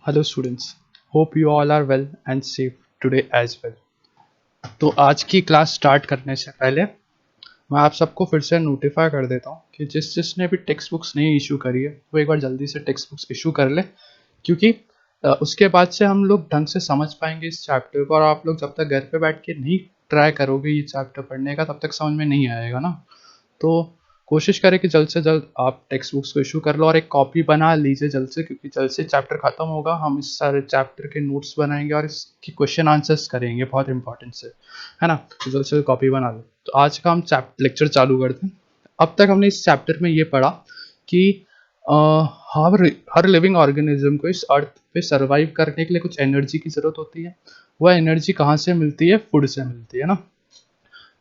Hello students, hope you all are well and safe today as well. तो आज की class start करने से पहले मैं आप सबको फिर से नोटिफाई कर देता हूँ कि जिसने भी टेक्स्ट बुक्स नहीं इशू करी है वो एक बार जल्दी से टेक्स्ट बुक्स इशू कर ले, क्योंकि उसके बाद से हम लोग ढंग से समझ पाएंगे इस चैप्टर को। और आप लोग जब तक घर पे बैठ के नहीं ट्राई करोगे ये चैप्टर पढ़ने का तब तक समझ में नहीं आएगा ना। तो कोशिश करें कि जल्द से जल्द आप टेक्स्ट बुक्स को इशू कर लो और एक कॉपी बना लीजिए जल्द से, क्योंकि जल्द से चैप्टर खत्म होगा, हम इस सारे चैप्टर के नोट्स बनाएंगे और इसकी क्वेश्चन आंसर्स करेंगे, बहुत इंपॉर्टेंट से, है ना। तो जल्द से कॉपी बना लो। तो आज का हम लेक्चर चालू करते हैं। अब तक हमने इस चैप्टर में ये पढ़ा कि हर लिविंग ऑर्गेनिज्म को इस अर्थ पे सरवाइव करने के लिए कुछ एनर्जी की ज़रूरत होती है। वह एनर्जी कहाँ से मिलती है? फूड से मिलती है ना।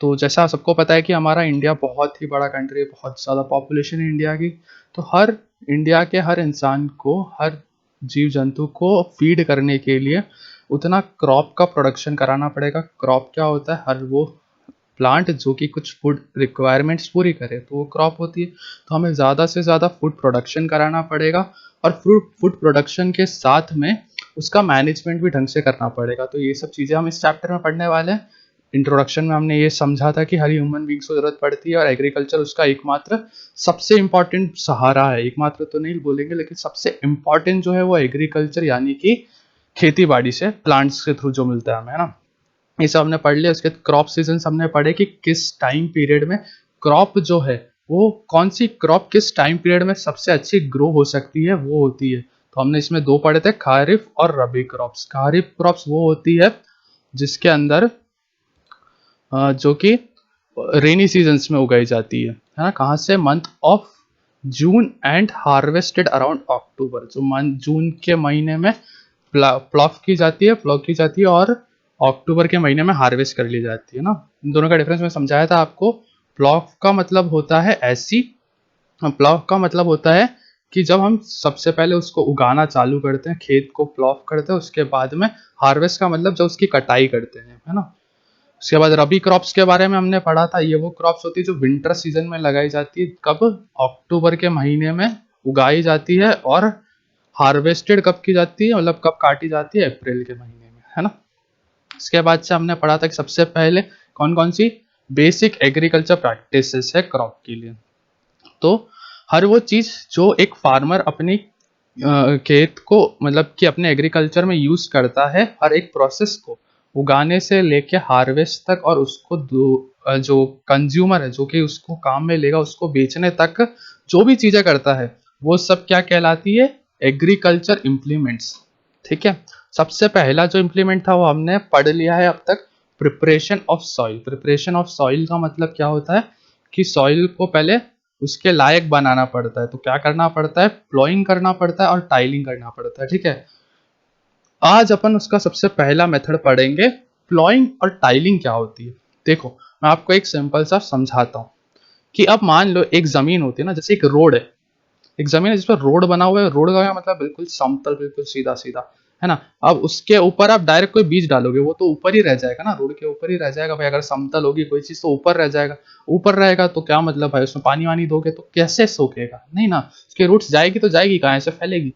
तो जैसा सबको पता है कि हमारा इंडिया बहुत ही बड़ा कंट्री है, बहुत ज़्यादा पॉपुलेशन है इंडिया की। तो हर इंडिया के हर इंसान को, हर जीव जंतु को फीड करने के लिए उतना क्रॉप का प्रोडक्शन कराना पड़ेगा। क्रॉप क्या होता है? हर वो प्लांट जो कि कुछ फूड रिक्वायरमेंट्स पूरी करे, तो वो क्रॉप होती है। तो हमें ज़्यादा से ज़्यादा फूड प्रोडक्शन कराना पड़ेगा और फूड प्रोडक्शन के साथ में उसका मैनेजमेंट भी ढंग से करना पड़ेगा। तो ये सब चीज़ें हम इस चैप्टर में पढ़ने वाले हैं। इंट्रोडक्शन में हमने ये समझा था कि हर ह्यूमन बींग्स को जरूरत पड़ती है और एग्रीकल्चर उसका एकमात्र सबसे इम्पॉर्टेंट सहारा है। एकमात्र तो नहीं बोलेंगे, लेकिन सबसे इम्पॉर्टेंट जो है वो एग्रीकल्चर, यानी कि खेती बाड़ी से, प्लांट्स के थ्रू जो मिलता है हमें, है ना। ये सब हमने पढ़ लिया। उसके क्रॉप सीजन हमने पढ़े कि किस टाइम पीरियड में क्रॉप जो है वो, कौन सी क्रॉप किस टाइम पीरियड में सबसे अच्छी ग्रो हो सकती है, वो होती है। तो हमने इसमें दो पढ़े थे, खारिफ और रबी क्रॉप्स। खारिफ क्रॉप्स वो होती है जिसके अंदर जो कि रेनी सीजन्स में उगाई जाती है ना। कहाँ से? Month of June and harvested around अक्टूबर। जो मंथ जून के महीने में प्लॉफ की जाती है और अक्टूबर के महीने में हार्वेस्ट कर ली जाती है ना। इन दोनों का डिफरेंस मैं समझाया था आपको। प्लॉफ का मतलब होता है ऐसी, प्लॉफ का मतलब होता है कि जब हम सबसे पहले उसको उगाना चालू करते हैं, खेत को प्लॉफ करते हैं, उसके बाद में हार्वेस्ट का मतलब जब उसकी कटाई करते हैं, है ना। उसके बाद रबी क्रॉप्स के बारे में हमने पढ़ा था। ये वो क्रॉप्स होती है जो विंटर सीजन में लगाई जाती है। कब? अक्टूबर के महीने में उगाई जाती है और हार्वेस्टेड कब की जाती है, मतलब कब काटी जाती है? अप्रैल के महीने में, है ना। इसके बाद से हमने पढ़ा था कि सबसे पहले कौन कौन सी बेसिक एग्रीकल्चर प्रैक्टिसेस है क्रॉप के लिए। तो हर वो चीज जो एक फार्मर अपनी खेत को, मतलब कि अपने एग्रीकल्चर में यूज करता है, हर एक प्रोसेस को उगाने से लेके हार्वेस्ट तक, और उसको जो कंज्यूमर है जो कि उसको काम में लेगा, उसको बेचने तक जो भी चीजें करता है, वो सब क्या कहलाती है? Agriculture implements. ठीक है। सबसे पहला जो इम्प्लीमेंट था वो हमने पढ़ लिया है अब तक, preparation of soil. Preparation of soil का मतलब क्या होता है कि सॉइल को पहले उसके लायक बनाना पड़ता है। तो क्या करना पड़ता है? प्लॉइंग करना पड़ता है और टाइलिंग करना पड़ता है। ठीक है। आज अपन उसका सबसे पहला मेथड पढ़ेंगे, प्लॉइंग और टाइलिंग क्या होती है। देखो, मैं आपको एक सिंपल सा समझाता हूँ कि अब मान लो एक जमीन होती है ना, जैसे एक रोड है। एक जमीन है जिस पर रोड बना हुआ है। रोड का क्या मतलब? बिल्कुल समतल, बिल्कुल सीधा सीधा, है ना। अब उसके ऊपर आप डायरेक्ट कोई बीज डालोगे वो तो ऊपर ही रह जाएगा ना, रोड के ऊपर ही रह जाएगा भाई। अगर समतल होगी कोई चीज तो ऊपर रह जाएगा। ऊपर रहेगा तो क्या मतलब भाई? उसमें पानी वानी दोगे तो कैसे सूखेगा? नहीं ना। उसके रूट्स जाएगी तो जाएगी कहाँ? ऐसे फैलेगी?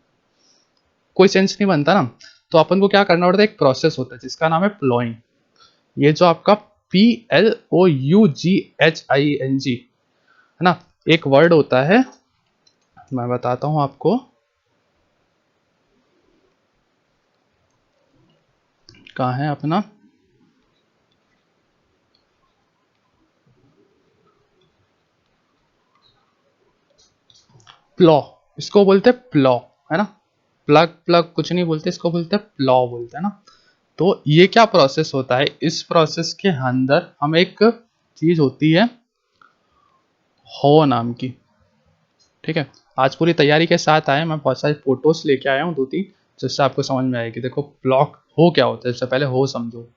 कोई सेंस नहीं बनता ना। तो अपन को क्या करना पड़ता है? एक प्रोसेस होता है जिसका नाम है प्लॉइंग। ये जो आपका PLOUGHING, है ना, एक वर्ड होता है। मैं बताता हूं आपको। कहाँ है अपना? प्लॉ, इसको बोलते हैं प्लॉ, है ना। प्लग प्लग कुछ नहीं बोलते, इसको बोलते हैं प्लॉ, बोलते हैं ना। तो ये क्या प्रोसेस होता है? इस प्रोसेस के अंदर हम एक चीज होती है हो नाम की। ठीक है। आज पूरी तैयारी के साथ आए, मैं बहुत सारी फोटोज लेके आया हूँ दो तीन, जिससे आपको समझ में आएगी। देखो ब्लॉक हो क्या होता है, इससे पहले हो समझो।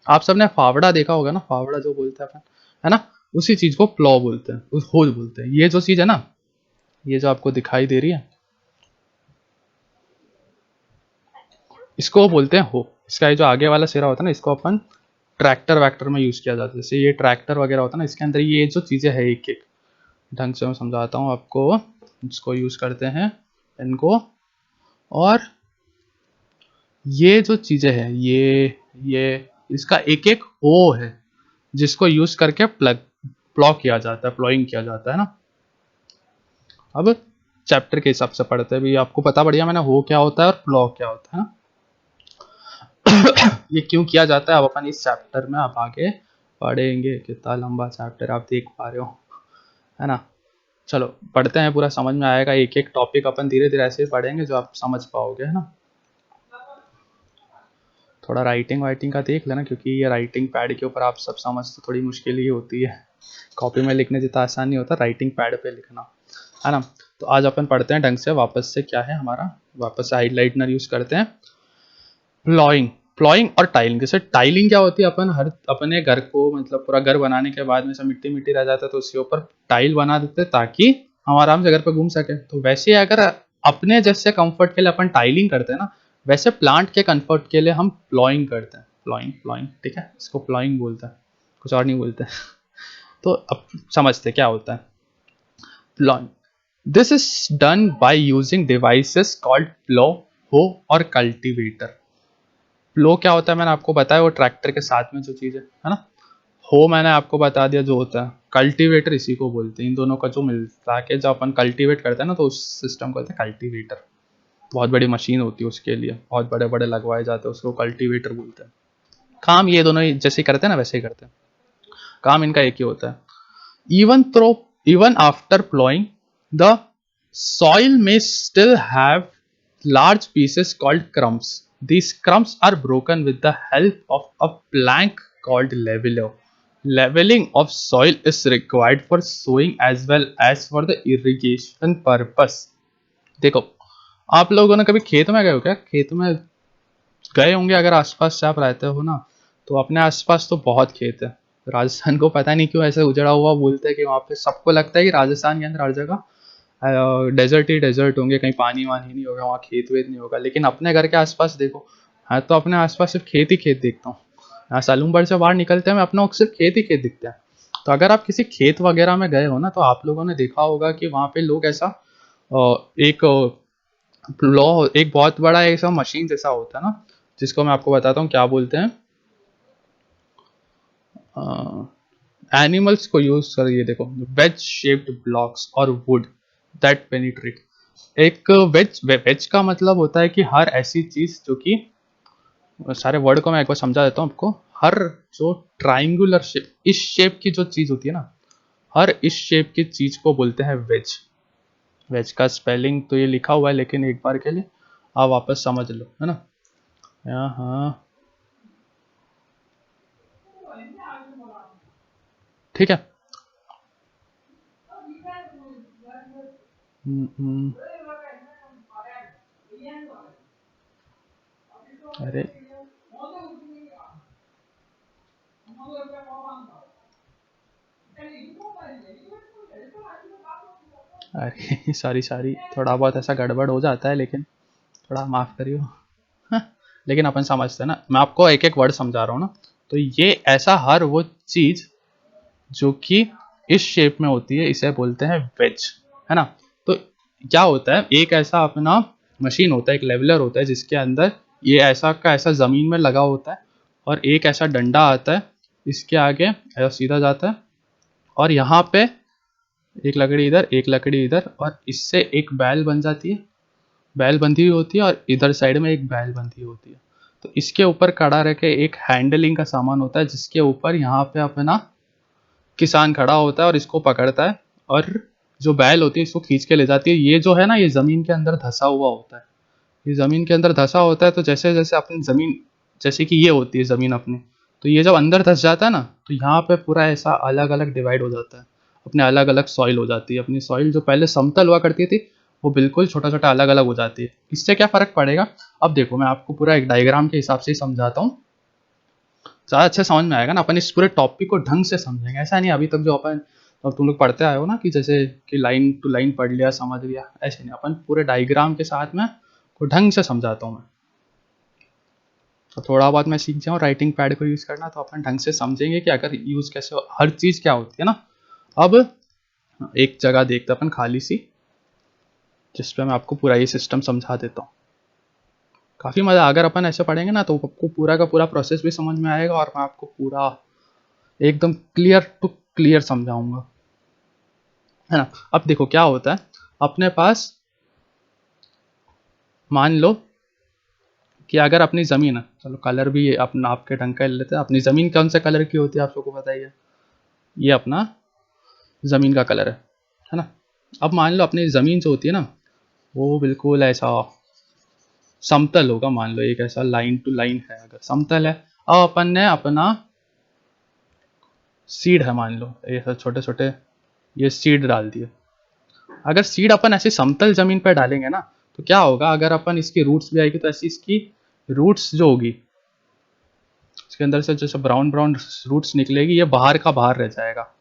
आप सबने फावड़ा देखा होगा ना, फावड़ा जो बोलते हैं अपन, है ना। उसी चीज को प्लॉ बोलते हैं, उस होज बोलते हैं। ये जो चीज है ना, ये जो आपको दिखाई दे रही है, इसको बोलते हैं हो। इसका ये जो आगे वाला सिरा होता है ना, इसको अपन ट्रैक्टर वैक्टर में यूज किया जाता है। जैसे ये ट्रैक्टर वगैरह होता है ना, इसके अंदर ये जो चीजें है एक एक ढंग से मैं समझाता हूँ आपको। इसको यूज करते हैं इनको, और ये जो चीजें हैं, ये इसका एक एक ओ है जिसको यूज करके प्लॉ किया जाता है, प्लॉइंग किया जाता है ना। अब चैप्टर के हिसाब से पढ़ते हैं भी, आपको पता बढ़िया मैंने हो क्या होता है और प्लॉ क्या होता है ना। ये क्यों किया जाता है अब अपन इस चैप्टर में आप आगे पढ़ेंगे। कितना लंबा चैप्टर आप देख पा रहे हो, है ना। चलो पढ़ते हैं, पूरा समझ में आएगा। एक एक टॉपिक अपन धीरे धीरे ऐसे ही पढ़ेंगे जो आप समझ पाओगे, है ना। थोड़ा राइटिंग वाइटिंग का देख लेना, क्योंकि ये राइटिंग पैड के ऊपर आप सब समझते थोड़ी मुश्किल ही होती है। कॉपी में लिखने जितना आसान नहीं होता राइटिंग पैड पे लिखना, है ना। तो आज अपन पढ़ते हैं ढंग से। वापस से क्या है हमारा, वापस से हाइलाइटनर यूज करते हैं। प्लॉइंग, प्लॉइंग और टाइलिंग। जैसे टाइलिंग क्या होती है, अपन हर अपने घर को मतलब पूरा घर बनाने के बाद में सब मिट्टी मिट्टी रह जाता है तो उसके ऊपर टाइल बना देते हैं ताकि हम आराम से घर पे घूम सके। तो वैसे ही अगर अपने जैसे कंफर्ट के लिए अपन टाइलिंग करते हैं ना, वैसे प्लांट के कंफर्ट के लिए हम प्लॉइंग करते हैं। प्लॉइंग, प्लॉइंग, ठीक है, इसको प्लॉइंग बोलते हैं, कुछ और नहीं बोलते। तो अब समझते क्या होता है ploughing. This is done by using devices called plough, hoe और कल्टीवेटर। प्लो क्या होता है मैंने आपको बताया, वो ट्रैक्टर के साथ में जो चीज़ है ना। हो मैंने आपको बता दिया जो होता है। कल्टीवेटर इसी को बोलते हैं, इन दोनों का जो मिलता है जब अपन कल्टीवेट करते हैं ना, तो उस सिस्टम को बोलते हैं कल्टीवेटर। बहुत बड़ी मशीन होती है उसके लिए, बहुत बड़े बड़े लगवाए जाते हैं, उसको कल्टीवेटर बोलते हैं। काम ये दोनों ही जैसे करते हैं ना वैसे ही करते हैं, काम इनका एक ही होता है। Even through even after ploughing the soil may still have large pieces called crumbs. These crumbs are broken with the help of a plank called leveler. Leveling of soil is required for sowing as well as for the irrigation purpose. देखो, आप लोगों ने कभी खेत में गए हो क्या? खेत में गए होंगे अगर आसपास से आप रहते हो ना, तो अपने आसपास तो बहुत खेत है। राजस्थान को पता नहीं क्यों ऐसे उजड़ा हुआ बोलते हैं कि वहाँ पे सबको लगता है कि राजस्थान के अंदर हर जगह डेजर्ट ही डेजर्ट होंगे, कहीं पानी वानी नहीं होगा, वहाँ खेत वेत नहीं होगा। लेकिन अपने घर के आसपास देखो, हाँ तो अपने आसपास सिर्फ खेत ही खेत देखता हूँ। यहाँ सालूमगढ़ से बाहर निकलते हैं मैं अपना सिर्फ खेत ही खेत दिखते हैं। तो अगर आप किसी खेत वगैरह में गए हो ना, तो आप लोगों ने देखा होगा कि वहाँ पे लोग ऐसा एक लॉ, एक बहुत बड़ा ऐसा मशीन जैसा होता है ना, जिसको मैं आपको बताता हूँ क्या बोलते हैं। एनिमल्स को यूज कर, ये देखो, वेज शेप्ड ब्लॉक्स और वुड दैट पेनिट्रेट। एक वेज, वेज का मतलब होता है कि हर ऐसी चीज जो कि, सारे वर्ड को मैं एक बार समझा देता हूँ आपको। हर जो ट्राइंगुलर शेप, इस शेप की जो चीज होती है ना, हर इस शेप की चीज को बोलते हैं वेज। वेज का स्पेलिंग तो ये लिखा हुआ है, लेकिन एक बार के लिए आप वापस समझ लो, है ना। हाँ ठीक है। हम्म, अरे अरे सॉरी सॉरी, थोड़ा बहुत ऐसा गड़बड़ हो जाता है, लेकिन थोड़ा माफ करियो। हाँ, लेकिन अपन समझते हैं ना, मैं आपको एक एक वर्ड समझा रहा हूँ ना। तो ये ऐसा हर वो चीज जो कि इस शेप में होती है, इसे बोलते हैं वेज, है ना। तो क्या होता है, एक ऐसा अपना मशीन होता है, एक लेवलर होता है, जिसके अंदर ये ऐसा का ऐसा जमीन में लगा होता है, और एक ऐसा डंडा आता है, इसके आगे ऐसा सीधा जाता है, और यहाँ पे एक लकड़ी इधर एक लकड़ी इधर, और इससे एक बैल बन जाती है, बैल बंधी हुई होती है, और इधर साइड में एक बैल बंधी होती है। तो इसके ऊपर खड़ा रह के एक हैंडलिंग का सामान होता है, जिसके ऊपर यहाँ पे अपना किसान खड़ा होता है और इसको पकड़ता है, और जो बैल होती है इसको खींच के ले जाती है। ये जो है ना, ये जमीन के अंदर धंसा हुआ होता है, ये जमीन के अंदर धंसा होता है। तो जैसे जैसे अपनी जमीन, जैसे कि ये होती है जमीन अपनी, तो ये जब अंदर धंस जाता है ना, तो यहाँ पे पूरा ऐसा अलग अलग डिवाइड हो जाता है, अपने अलग अलग सॉइल हो जाती है। अपनी सॉइल जो पहले समतल हुआ करती थी, वो बिल्कुल छोटा छोटा अलग अलग हो जाती है। इससे क्या फर्क पड़ेगा, अब देखो मैं आपको पूरा एक डायग्राम के हिसाब से ही समझाता हूँ, ज़्यादा अच्छा समझ में आएगा ना। अपन इस पूरे टॉपिक को ढंग से समझेंगे, ऐसा नहीं अभी तक जो अपन, अब तुम लोग पढ़ते आए हो ना कि जैसे कि लाइन टू लाइन पढ़ लिया समझ लिया, ऐसे नहीं। अपन पूरे डायग्राम के साथ में को ढंग से समझाता हूँ मैं। तो थोड़ा बहुत मैं सीख जाऊँ राइटिंग पैड को यूज़ करना, तो अपन ढंग से समझेंगे कि अगर यूज़ कैसे हो, हर चीज़ क्या होती है ना। अब एक जगह देखते अपन खाली सी, जिस पे मैं आपको पूरा ये सिस्टम समझा देता हूँ। काफ़ी मज़ा, अगर अपन ऐसे पढ़ेंगे ना तो आपको पूरा का पूरा प्रोसेस भी समझ में आएगा और मैं आपको पूरा एकदम क्लियर टू क्लियर समझाऊंगा, है ना। अब देखो क्या होता है अपने पास, मान लो कि अगर अपनी ज़मीन है, चलो कलर भी अपना आपके ढंग का ले लेते हैं, अपनी ज़मीन कौन से कलर की होती है आप लोगों को बताइए, ये अपना ज़मीन का कलर है ना। अब मान लो अपनी ज़मीन जो होती है ना वो बिल्कुल ऐसा समतल होगा, मान लो एक ऐसा लाइन टू लाइन है, अगर समतल है। अब अपन ने अपना सीड है, मान लो ये सब छोटे छोटे ये सीड डाल दिए। अगर सीड अपन ऐसे समतल जमीन पर डालेंगे ना तो क्या होगा, अगर अपन इसकी रूट्स भी आएगी तो ऐसी इसकी रूट्स जो होगी इसके अंदर से जैसे ब्राउन ब्राउन रूट्स निकलेगी, ये बाहर का बाहर रह जाएगा,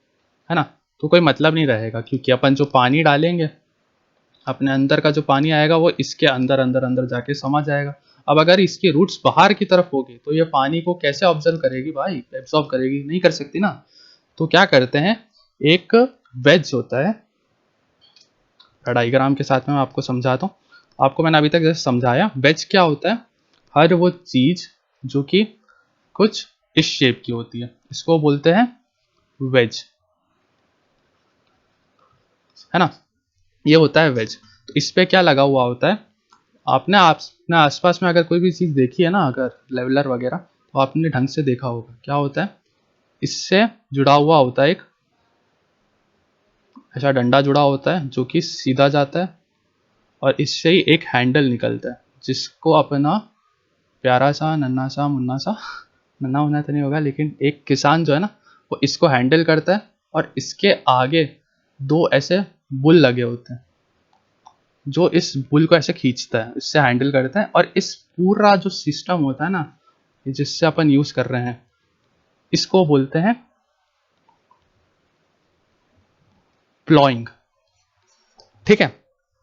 है ना। तो कोई मतलब नहीं रहेगा, क्योंकि अपन जो पानी डालेंगे अपने अंदर का जो पानी आएगा वो इसके अंदर अंदर अंदर जाके समा जाएगा। अब अगर इसकी रूट्स बाहर की तरफ होगी तो ये पानी को कैसे ऑब्जर्व करेगी भाई, एब्जॉर्ब करेगी नहीं कर सकती ना। तो क्या करते हैं, एक वेज होता है, डायग्राम के साथ में मैं आपको समझाता हूँ। आपको मैंने अभी तक जैसे समझाया, वेज क्या होता है, हर वो चीज जो कि कुछ इस शेप की होती है इसको बोलते हैं वेज, है ना। ये होता है वेज। तो इस पे क्या लगा हुआ होता है, आपने अपने आसपास में अगर कोई भी चीज़ देखी है ना, अगर लेवलर वगैरह, तो आपने ढंग से देखा होगा क्या होता है, इससे जुड़ा हुआ होता है एक ऐसा डंडा जुड़ा होता है जो कि सीधा जाता है, और इससे ही एक हैंडल निकलता है जिसको अपना प्यारा सा नन्ना सा मुन्ना सा, नन्ना मुन्ना तो नहीं होगा लेकिन एक किसान जो है ना वो इसको हैंडल करता है, और इसके आगे दो ऐसे बुल लगे होते हैं जो इस बुल को ऐसे खींचता है, इससे हैंडल करता है। और इस पूरा जो सिस्टम होता है ना जिससे अपन यूज कर रहे हैं, इसको बोलते हैं प्लॉइंग, ठीक है।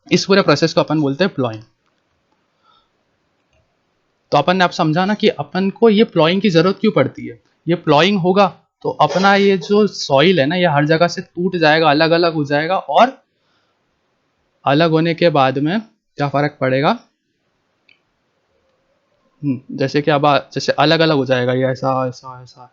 इस पूरे प्रोसेस को अपन बोलते हैं प्लॉइंग। तो अपन ने आप समझा ना कि अपन को ये प्लॉइंग की जरूरत क्यों पड़ती है। ये प्लॉइंग होगा तो अपना ये जो सॉइल है ना ये हर जगह से टूट जाएगा, अलग अलग हो जाएगा, और अलग होने के बाद में क्या फर्क पड़ेगा, जैसे कि अब जैसे अलग अलग हो जाएगा ये ऐसा ऐसा ऐसा।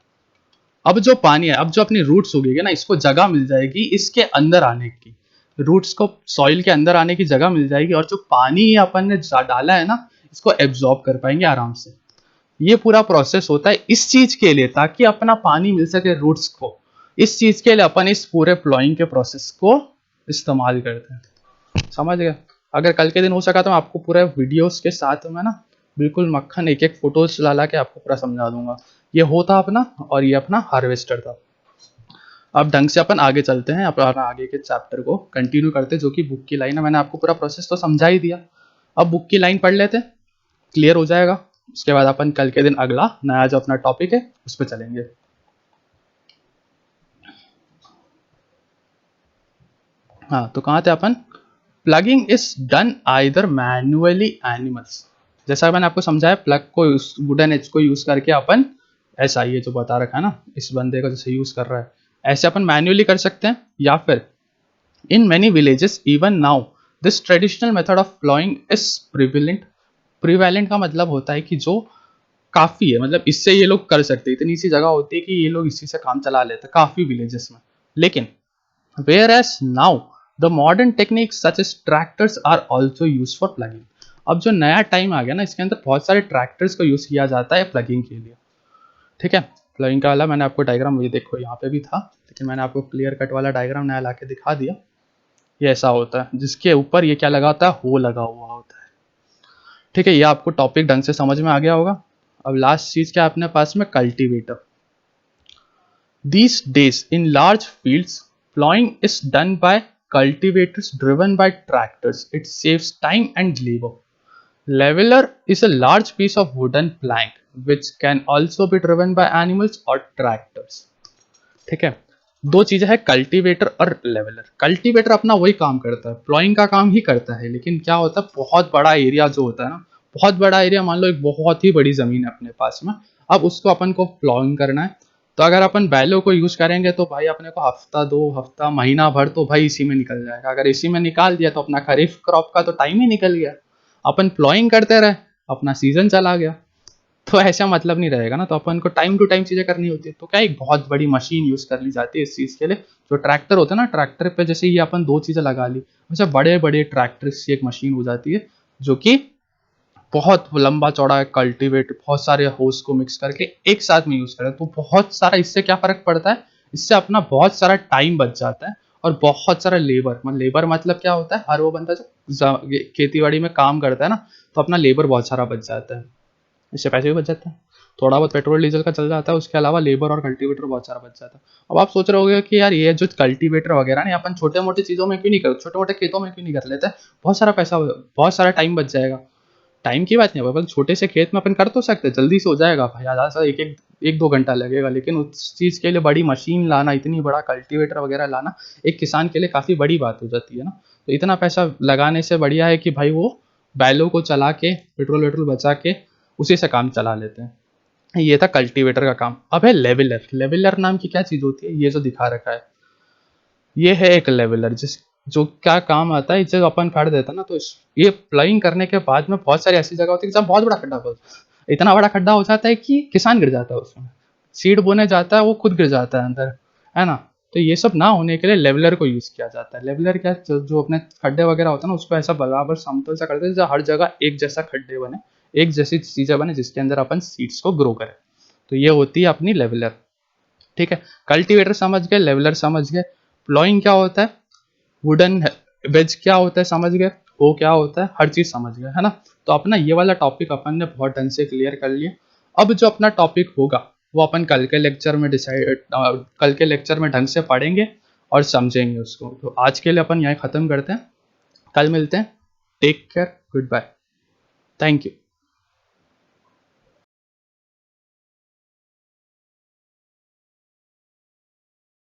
अब जो पानी है, अब जो अपनी रूट्स उगेगी ना इसको जगह मिल जाएगी इसके अंदर आने की, रूट्स को सॉइल के अंदर आने की जगह मिल जाएगी, और जो पानी अपन ने डाला है ना इसको एब्जॉर्ब कर पाएंगे आराम से। ये पूरा प्रोसेस होता है इस चीज के लिए, ताकि अपना पानी मिल सके रूट्स को। इस चीज के लिए अपन इस पूरे प्लॉइंग के प्रोसेस को इस्तेमाल करते हैं, समझ गए। अगर कल के दिन हो सका तो मैं आपको पूरा वीडियोस के साथ में ना बिल्कुल मक्खन एक एक फोटोज ला ला के आपको पूरा समझा दूंगा। ये होता अपना, और ये अपना हार्वेस्टर था। अब ढंग से अपन आगे चलते हैं, अपन आगे के चैप्टर को कंटिन्यू करते हैं, जो कि बुक की लाइन है। मैंने आपको पूरा प्रोसेस तो समझा ही दिया, अब बुक की लाइन पढ़ लेते, क्लियर हो जाएगा। उसके बाद अपन कल के दिन अगला नया जो अपना टॉपिक है उस पर चलेंगे। हाँ तो कहाँ थे अपन, ploughing is done either manually animals, जैसा मैंने आपको समझाया प्लग को वुडन एज को यूज करके अपन ऐसा ये जो बता रखा है ना इस बंदे को जैसे यूज कर रहा है ऐसे अपन मैन्युअली कर सकते हैं, या फिर in many villages even now this traditional method of ploughing is prevalent. Prevalent का मतलब होता है कि जो काफी है, मतलब इससे ये लोग कर सकते हैं, इतनी सी जगह होती है कि ये लोग इसी से काम चला लेते हैं काफी विलेजेस में। लेकिन whereas now the modern techniques such as tractors are also used for plugging। अब जो नया टाइम आ गया ना इसके अंदर बहुत सारे ट्रैक्टर्स को यूज किया जाता है प्लगिंग के लिए, ठीक है। प्लगिंग का वाला मैंने आपको डायग्राम ये देखो यहाँ पे भी था, लेकिन मैंने आपको क्लियर कट वाला डायग्राम नया ला के दिखा दिया। ये ऐसा होता है जिसके ऊपर ये क्या लगा होता है, हो लगा हुआ होता है, ठीक है। ये आपको टॉपिक ढंग से समझ में आ गया होगा। अब लास्ट चीज क्या है अपने पास में, cultivator. These days, in large fields, plowing is done by cultivators driven by tractors. It saves time and labor. Leveler is a large piece of wooden plank which can also be driven by animals or tractors. ठीक है, दो चीजें हैं cultivator और leveller. Cultivator अपना वही काम करता है, प्लॉइंग का काम ही करता है, लेकिन क्या होता है बहुत बड़ा एरिया जो होता है ना, बहुत बड़ा एरिया, मान लो एक बहुत ही बड़ी जमीन है अपने पास में, अब उसको अपन को प्लॉइंग करना है। तो अगर अपन बैलों को यूज करेंगे तो भाई अपने को हफ्ता दो हफ्ता महीना भर तो भाई इसी में निकल जाएगा। अगर इसी में निकाल दिया तो अपना खरीफ क्रॉप का तो टाइम ही निकल गया। अपन प्लॉइंग करते रहे अपना सीजन चला गया। तो ऐसा मतलब नहीं रहेगा ना, तो अपन को टाइम टू टाइम चीज़ें करनी होती है। तो क्या एक बहुत बड़ी मशीन यूज़ कर ली जाती है इस चीज़ के लिए, जो ट्रैक्टर होता है ना, ट्रैक्टर पे जैसे ये अपन दो चीज़ें लगा ली, वैसे बड़े बड़े ट्रैक्टर की एक मशीन हो जाती है जो कि बहुत लंबा चौड़ा कल्टीवेट बहुत सारे होस को मिक्स करके एक साथ में यूज़ करें, तो बहुत सारा इससे क्या फ़र्क पड़ता है, इससे अपना बहुत सारा टाइम बच जाता है और बहुत सारा लेबर मतलब क्या होता है, हर वो बंदा जो खेती बाड़ी में काम करता है ना, तो अपना लेबर बहुत सारा बच जाता है, इससे पैसे भी बच जाते हैं। थोड़ा बहुत पेट्रोल डीजल का चल जाता है, उसके अलावा लेबर और कल्टीवेटर बहुत सारा बच जाता है। अब आप सोच रहे होगे कि यार ये जो कल्टीवेटर वगैरह ना अपन छोटे मोटे चीज़ों में क्यों नहीं कर, छोटे मोटे खेतों में क्यों नहीं कर लेते, बहुत सारा पैसा, बहुत सारा टाइम बच जाएगा। टाइम की बात नहीं है, अपन छोटे से खेत में अपन कर तो सकते हैं, जल्दी से हो जाएगा भाई, ज़्यादा से एक दो घंटा लगेगा, लेकिन उस चीज़ के लिए बड़ी मशीन लाना, इतनी बड़ा कल्टीवेटर वगैरह लाना एक किसान के लिए काफ़ी बड़ी बात हो जाती है ना। तो इतना पैसा लगाने से बढ़िया है कि भाई वो बैलों को चला के पेट्रोल वेट्रोल बचा के उसी से काम चला लेते हैं। ये था कल्टीवेटर का काम। अब है लेवलर। लेवलर नाम की क्या चीज़ होती है, ये जो दिखा रखा है ये है एक लेवलर, जिस जो क्या काम आता है, जब अपन काट देता है ना, तो ये प्लाइंग करने के बाद में बहुत सारी ऐसी जगह होती है जहाँ बहुत बड़ा खड्डा होता है, इतना बड़ा खड्डा हो जाता है कि किसान गिर जाता है उसमें, सीड बोने जाता है वो खुद गिर जाता है अंदर, है ना। तो ये सब ना होने के लिए लेवलर को यूज किया जाता है। लेवलर क्या, जो अपने खड्डे वगैरह होते हैं ना, उसको ऐसा बराबर समतल सा करते हैं जहाँ हर जगह एक जैसा खड्डे बने, एक जैसी चीजें बने जिसके अंदर अपन सीड्स को ग्रो करें। तो ये होती है अपनी लेवलर। ठीक है, कल्टीवेटर समझ गए, लेवलर समझ गए, प्लॉइंग क्या होता है, वुडन वेज क्या होता है समझ गए, वो क्या होता है, हर चीज समझ गए, है ना। तो अपना ये वाला टॉपिक अपन ने बहुत ढंग से क्लियर कर लिया। अब जो अपना टॉपिक होगा वो अपन कल के लेक्चर में ढंग से पढ़ेंगे और समझेंगे उसको। तो आज के लिए अपन यहाँ खत्म करते हैं, कल मिलते हैं। Take care, goodbye, thank you.